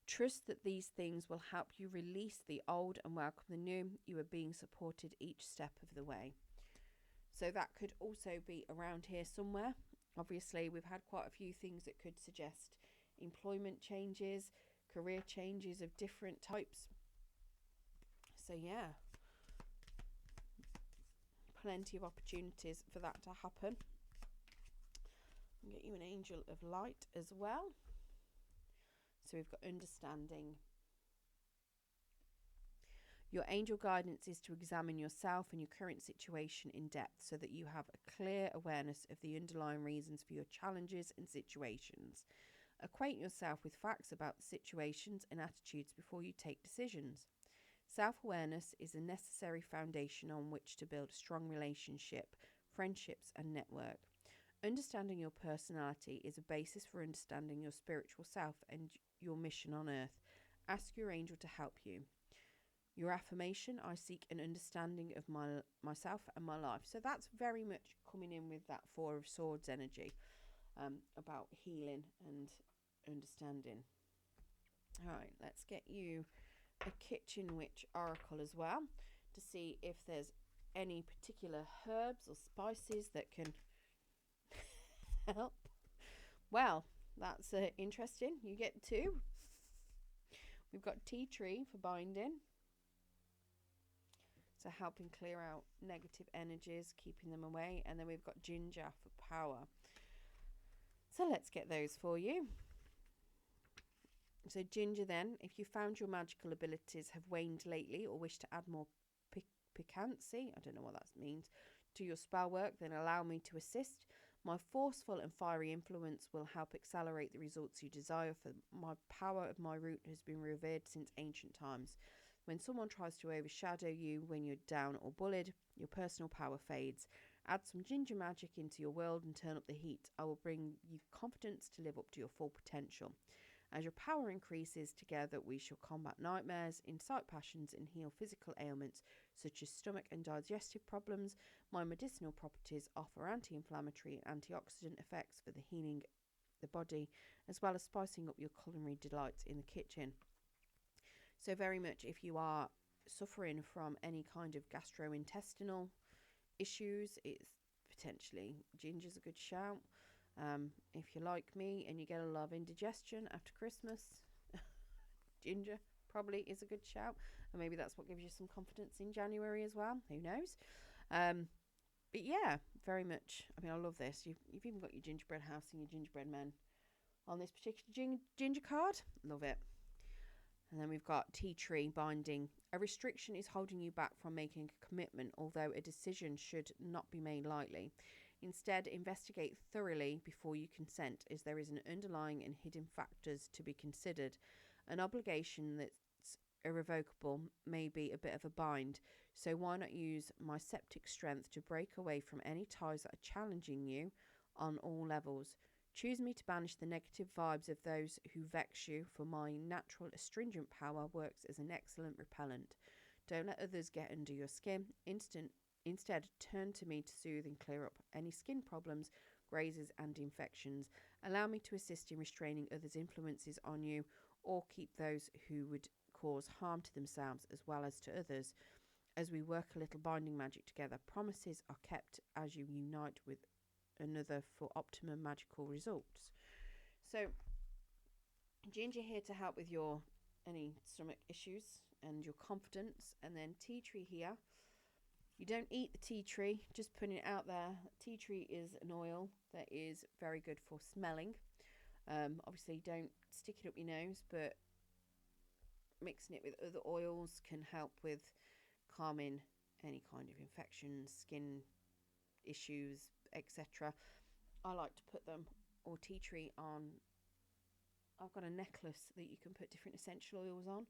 Trust that these things will help you release the old and welcome the new. You are being supported each step of the way. So that could also be around here somewhere. Obviously, we've had quite a few things that could suggest employment changes, career changes of different types. So yeah, plenty of opportunities for that to happen. I'll get you an angel of light as well. So we've got understanding. Your angel guidance is to examine yourself and your current situation in depth so that you have a clear awareness of the underlying reasons for your challenges and situations. Acquaint yourself with facts about the situations and attitudes before you take decisions. Self-awareness is a necessary foundation on which to build a strong relationship, friendships, and network. Understanding your personality is a basis for understanding your spiritual self and your mission on earth. Ask your angel to help you. Your affirmation, I seek an understanding of myself and my life. So that's very much coming in with that Four of Swords energy, about healing and understanding. All right, let's get you a Kitchen Witch Oracle as well to see if there's any particular herbs or spices that can help. Well, that's interesting. You get two. We've got tea tree for binding, so helping clear out negative energies, keeping them away. And then we've got ginger for power. So let's get those for you. So ginger then, if you found your magical abilities have waned lately or wish to add more piquancy, I don't know what that means, to your spell work, then allow me to assist. My forceful and fiery influence will help accelerate the results you desire, for my power of my root has been revered since ancient times. When someone tries to overshadow you when you're down or bullied, your personal power fades. Add some ginger magic into your world and turn up the heat. I will bring you confidence to live up to your full potential. As your power increases, together we shall combat nightmares, incite passions, and heal physical ailments such as stomach and digestive problems. My medicinal properties offer anti-inflammatory and antioxidant effects for the healing the body, as well as spicing up your culinary delights in the kitchen. So very much if you are suffering from any kind of gastrointestinal issues, it's potentially ginger's a good shout. If you're like me and you get a lot of indigestion after Christmas, ginger probably is a good shout. And maybe that's what gives you some confidence in January as well. Who knows? But yeah, very much. I mean, I love this. You've even got your gingerbread house and your gingerbread men on this particular ginger card. Love it. And then we've got tea tree binding. A restriction is holding you back from making a commitment, although a decision should not be made lightly. Instead, investigate thoroughly before you consent, as there is an underlying and hidden factors to be considered. An obligation that's irrevocable may be a bit of a bind, so why not use my septic strength to break away from any ties that are challenging you on all levels? Choose me to banish the negative vibes of those who vex you, for my natural astringent power works as an excellent repellent. Don't let others get under your skin. Instead, turn to me to soothe and clear up any skin problems, grazes and infections. Allow me to assist in restraining others' influences on you, or keep those who would cause harm to themselves as well as to others. As we work a little binding magic together, promises are kept as you unite with another for optimum magical results. So ginger here to help with your any stomach issues and your confidence, and then tea tree here. You don't eat the tea tree, just putting it out there. Tea tree is an oil that is very good for smelling. Obviously don't stick it up your nose, but mixing it with other oils can help with calming any kind of infections, skin issues, etc. I like to put them or tea tree on. I've got a necklace that you can put different essential oils on.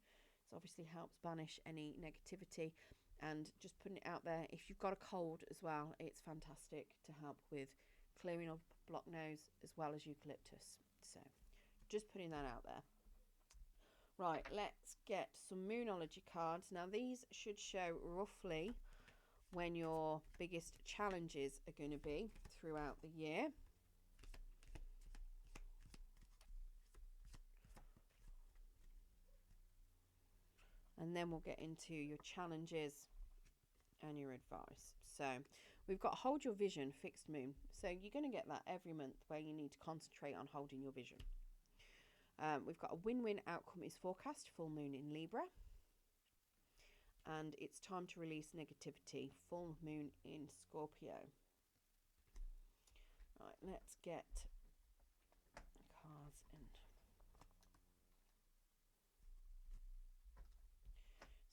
So obviously helps banish any negativity, and just putting it out there. If you've got a cold as well, it's fantastic to help with clearing up blocked nose as well as eucalyptus. So just putting that out there. Right, let's get some Moonology cards. Now these should show roughly when your biggest challenges are going to be throughout the year. And then we'll get into your challenges and your advice. So we've got hold your vision, fixed moon. So you're going to get that every month where you need to concentrate on holding your vision. We've got a win-win outcome is forecast, full moon in Libra. And it's time to release negativity, full moon in Scorpio. Right, let's get cards in.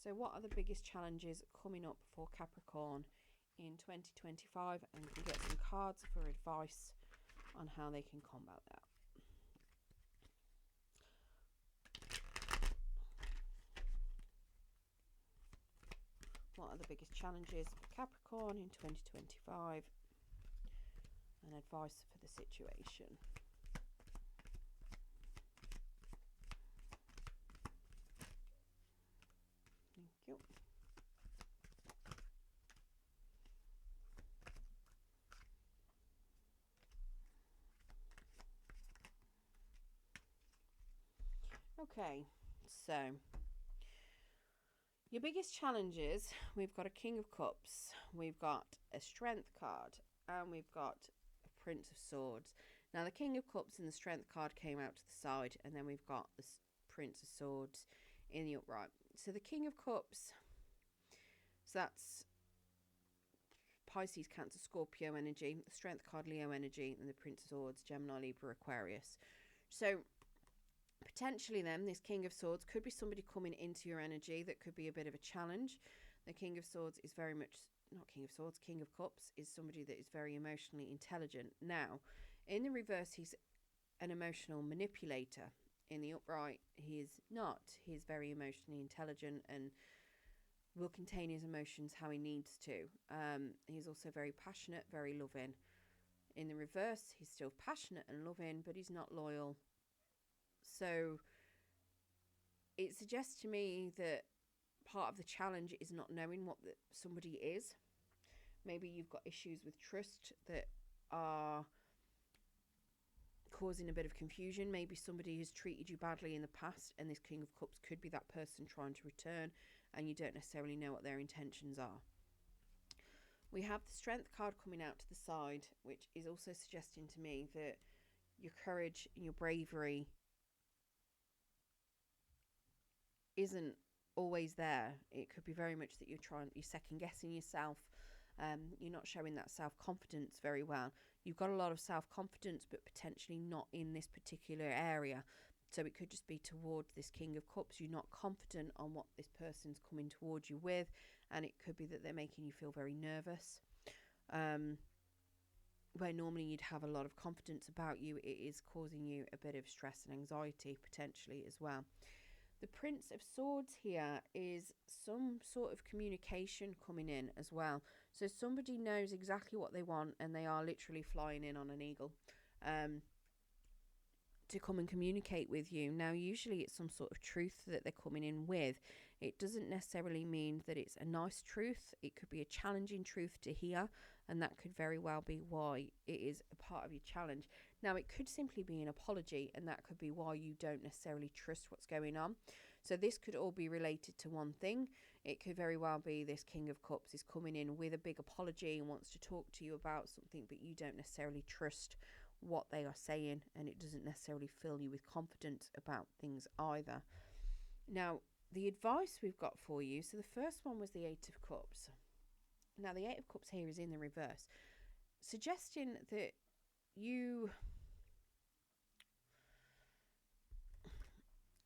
So what are the biggest challenges coming up for Capricorn in 2025? And we can get some cards for advice on how they can combat that. What are the biggest challenges for Capricorn in 2025? And advice for the situation. Thank you. Okay, so your biggest challenges, we've got a King of Cups, we've got a Strength card, and we've got a Prince of Swords. Now the King of Cups and the Strength card came out to the side, and then we've got the Prince of Swords in the upright. So the King of Cups, so that's Pisces, Cancer, Scorpio energy, the Strength card, Leo energy, and the Prince of Swords, Gemini, Libra, Aquarius. So potentially then this King of Swords could be somebody coming into your energy that could be a bit of a challenge. The King of Swords is very much, not King of Swords, King of Cups is somebody that is very emotionally intelligent. Now, in the reverse, he's an emotional manipulator. In the upright, he is not. He's very emotionally intelligent and will contain his emotions how he needs to. He's also very passionate, very loving. In the reverse, he's still passionate and loving, but he's not loyal. So it suggests to me that part of the challenge is not knowing what somebody is. Maybe you've got issues with trust that are causing a bit of confusion. Maybe somebody has treated you badly in the past, and this King of Cups could be that person trying to return, and you don't necessarily know what their intentions are. We have the Strength card coming out to the side, which is also suggesting to me that your courage and your bravery isn't always there. It could be very much that you're second guessing yourself. You're not showing that self-confidence very well. You've got a lot of self-confidence, but potentially not in this particular area. So it could just be towards this King of Cups. You're not confident on what this person's coming towards you with, and it could be that they're making you feel very nervous. Where normally you'd have a lot of confidence about you, it is causing you a bit of stress and anxiety potentially as well. The Prince of Swords here is some sort of communication coming in as well. So somebody knows exactly what they want, and they are literally flying in on an eagle to come and communicate with you. Now, usually it's some sort of truth that they're coming in with. It doesn't necessarily mean that it's a nice truth. It could be a challenging truth to hear, and that could very well be why it is a part of your challenge. Now, it could simply be an apology, and that could be why you don't necessarily trust what's going on. So this could all be related to one thing. It could very well be this King of Cups is coming in with a big apology and wants to talk to you about something, but you don't necessarily trust what they are saying, and it doesn't necessarily fill you with confidence about things either. Now, the advice we've got for you, so the first one was the Eight of Cups. Now, the Eight of Cups here is in the reverse, suggesting that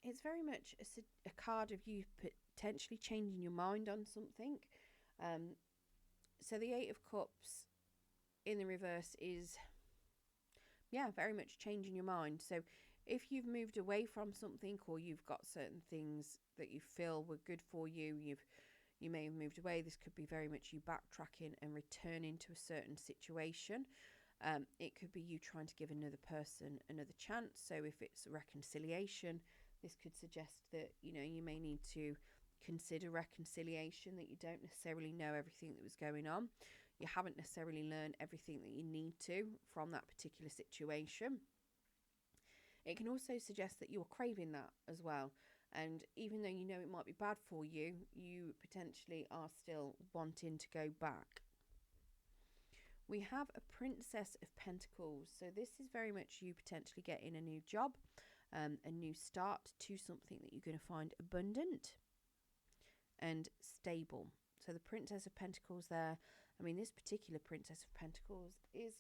it's very much a card of you potentially changing your mind on something. So the Eight of Cups in the reverse is, very much changing your mind. So if you've moved away from something, or you've got certain things that you feel were good for you, you may have moved away. This could be very much you backtracking and returning to a certain situation. It could be you trying to give another person another chance. So if it's reconciliation, this could suggest that, you may need to consider reconciliation, that you don't necessarily know everything that was going on. You haven't necessarily learned everything that you need to from that particular situation. It can also suggest that you're craving that as well. And even though you know it might be bad for you, you potentially are still wanting to go back. We have a Princess of Pentacles. So this is very much you potentially getting a new job, a new start to something that you're going to find abundant and stable. So the Princess of Pentacles there, this particular Princess of Pentacles is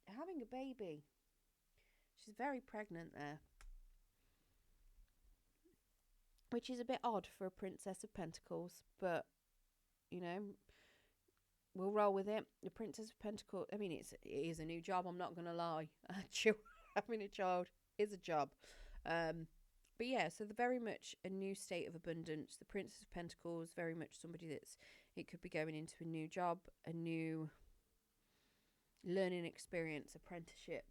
having a baby. She's very pregnant there, which is a bit odd for a Princess of Pentacles, but we'll roll with it. The Princess of Pentacles, it is a new job, I'm not going to lie. Having a child is a job. But yeah, so they're very much a new state of abundance. The Princess of Pentacles, very much somebody it could be going into a new job, a new learning experience, apprenticeship,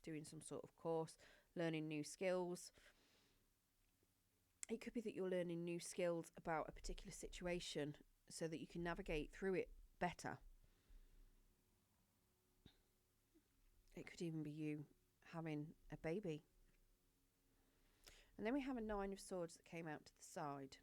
doing some sort of course, learning new skills. It could be that you're learning new skills about a particular situation so that you can navigate through it better. It could even be you having a baby. And then we have a Nine of Swords that came out to the side.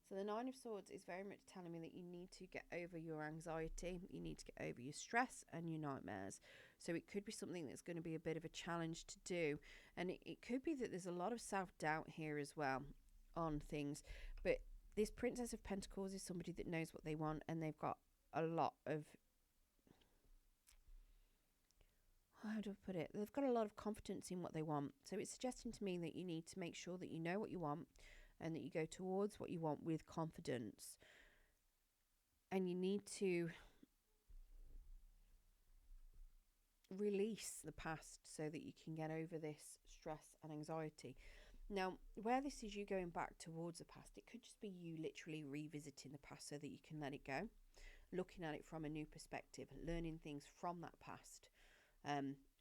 So the Nine of Swords is very much telling me that you need to get over your anxiety, you need to get over your stress and your nightmares. So it could be something that's going to be a bit of a challenge to do. And it could be that there's a lot of self-doubt here as well on things. But this Princess of Pentacles is somebody that knows what they want, and they've got a lot of, how do I put it? They've got a lot of confidence in what they want. So it's suggesting to me that you need to make sure that you know what you want and that you go towards what you want with confidence. And you need to release the past so that you can get over this stress and anxiety. Now, where this is you going back towards the past, it could just be you literally revisiting the past so that you can let it go, looking at it from a new perspective, learning things from that past.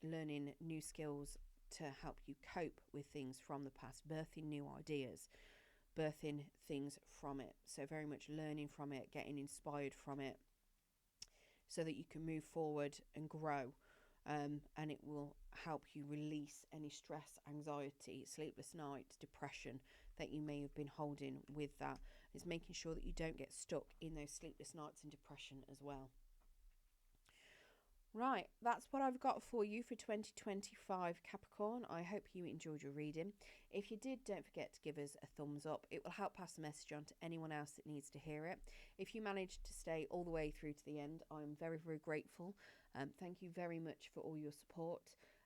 Learning new skills to help you cope with things from the past, birthing new ideas, birthing things from it. So very much learning from it, getting inspired from it so that you can move forward and grow. And it will help you release any stress, anxiety, sleepless nights, depression that you may have been holding with that. It's making sure that you don't get stuck in those sleepless nights and depression as well. Right, that's what I've got for you for 2025 Capricorn. I hope you enjoyed your reading. If you did, don't forget to give us a thumbs up. It will help pass the message on to anyone else that needs to hear it. If you managed to stay all the way through to the end, I'm very, very grateful. Thank you very much for all your support.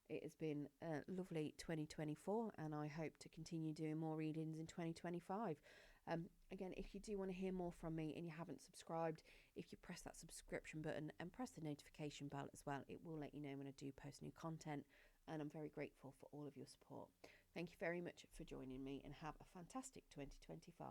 It has been a lovely 2024, and I hope to continue doing more readings in 2025. Again, if you do want to hear more from me and you haven't subscribed, if you press that subscription button and press the notification bell as well, it will let you know when I do post new content. And I'm very grateful for all of your support. Thank you very much for joining me, and have a fantastic 2025.